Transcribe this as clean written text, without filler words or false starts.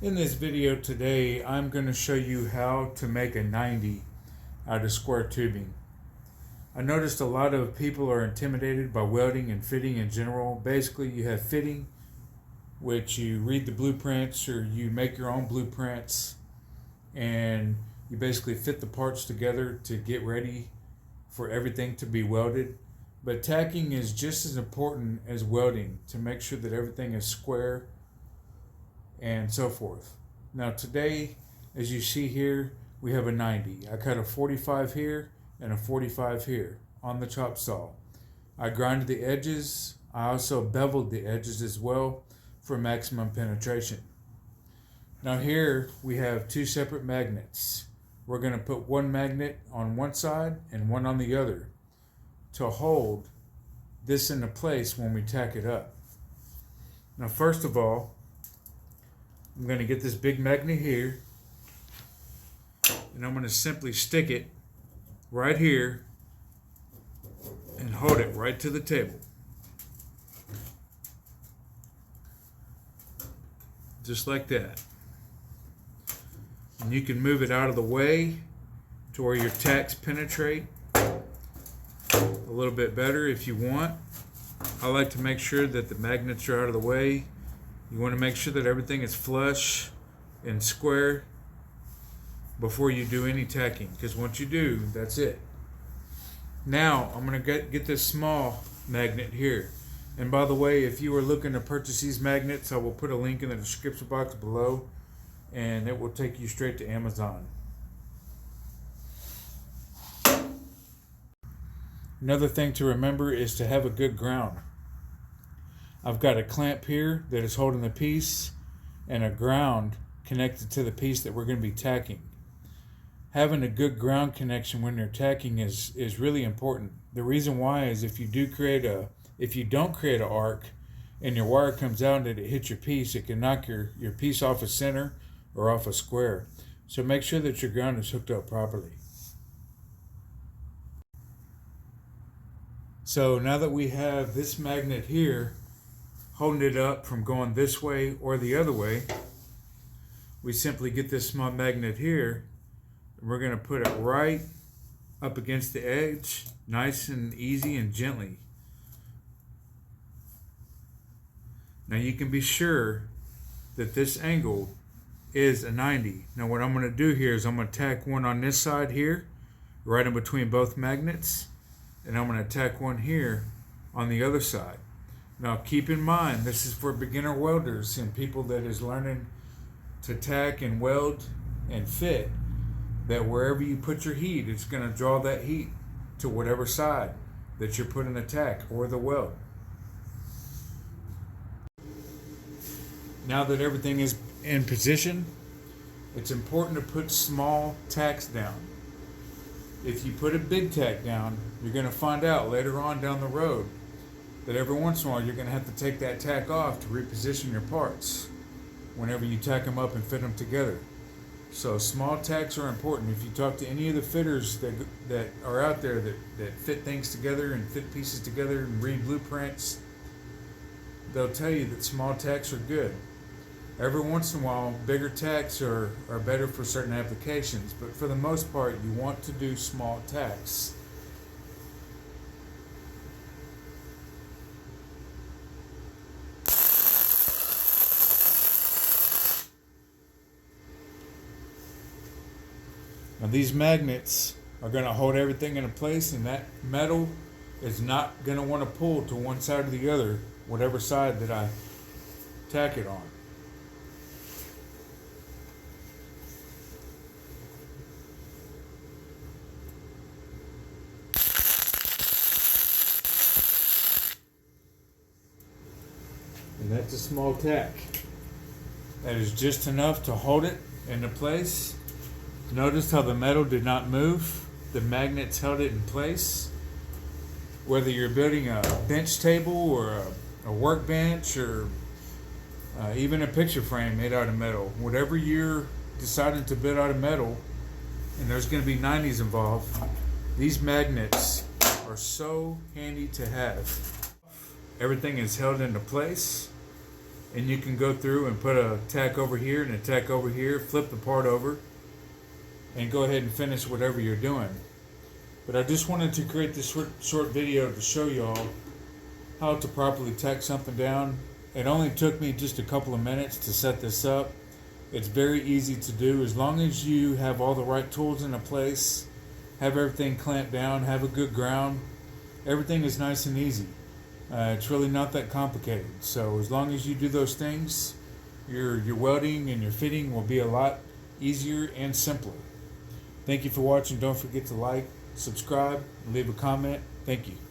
In this video today, I'm going to show you how to make a 90 out of square tubing. I noticed a lot of people are intimidated by welding and fitting in general. Basically, you have fitting, which you read the blueprints or you make your own blueprints, and you basically fit the parts together to get ready for everything to be welded. But tacking is just as important as welding to make sure that everything is square and so forth. Now today, as you see here, we have a 90. I cut a 45 here and a 45 here on the chop saw. I grinded the edges. I also beveled the edges as well for maximum penetration. Now here we have two separate magnets. We're going to put one magnet on one side and one on the other to hold this into place when we tack it up. Now first of all, I'm going to get this big magnet here, and I'm going to simply stick it right here and hold it right to the table. Just like that. And you can move it out of the way to where your tacks penetrate a little bit better if you want. I like to make sure that the magnets are out of the way. You want to make sure that everything is flush and square before you do any tacking, because once you do, that's it. Now I'm going to get this small magnet here. And by the way, if you are looking to purchase these magnets, I will put a link in the description box below, and it will take you straight to Amazon. Another thing to remember is to have a good ground. I've got a clamp here that is holding the piece and a ground connected to the piece that we're going to be tacking. Having a good ground connection when you're tacking is really important. The reason why is if you don't create an arc and your wire comes out and it hits your piece, it can knock your piece off a center or off a square. So make sure that your ground is hooked up properly. So now that we have this magnet here holding it up from going this way or the other way, we simply get this small magnet here, and we're going to put it right up against the edge, nice and easy and gently. Now you can be sure that this angle is a 90. Now what I'm going to do here is I'm going to tack one on this side here, right in between both magnets, and I'm going to tack one here on the other side. Now keep in mind, this is for beginner welders and people that is learning to tack and weld and fit, that wherever you put your heat, it's going to draw that heat to whatever side that you're putting the tack or the weld. Now that everything is in position, it's important to put small tacks down. If you put a big tack down, you're going to find out later on down the road that every once in a while you're going to have to take that tack off to reposition your parts whenever you tack them up and fit them together. So small tacks are important. If you talk to any of the fitters that are out there that fit things together and fit pieces together and read blueprints, they'll tell you that small tacks are good. Every once in a while, bigger tacks are better for certain applications, but for the most part, you want to do small tacks. Now these magnets are going to hold everything in place, and that metal is not going to want to pull to one side or the other, whatever side that I tack it on. And that's a small tack. That is just enough to hold it into place. Notice how the metal did not move. The magnets held it in place. Whether you're building a bench table or a workbench or even a picture frame made out of metal, whatever you're deciding to build out of metal, and there's going to be 90s involved, these magnets are so handy to have. Everything is held into place. and you can go through and put a tack over here and a tack over here, flip the part over, and go ahead and finish whatever you're doing. But I just wanted to create this short video to show y'all how to properly tack something down. It only took me just a couple of minutes to set this up. It's very easy to do as long as you have all the right tools in place, have everything clamped down, have a good ground. Everything is nice and easy. It's really not that complicated. So as long as you do those things, your welding and your fitting will be a lot easier and simpler. Thank you for watching. Don't forget to like, subscribe, and leave a comment. Thank you.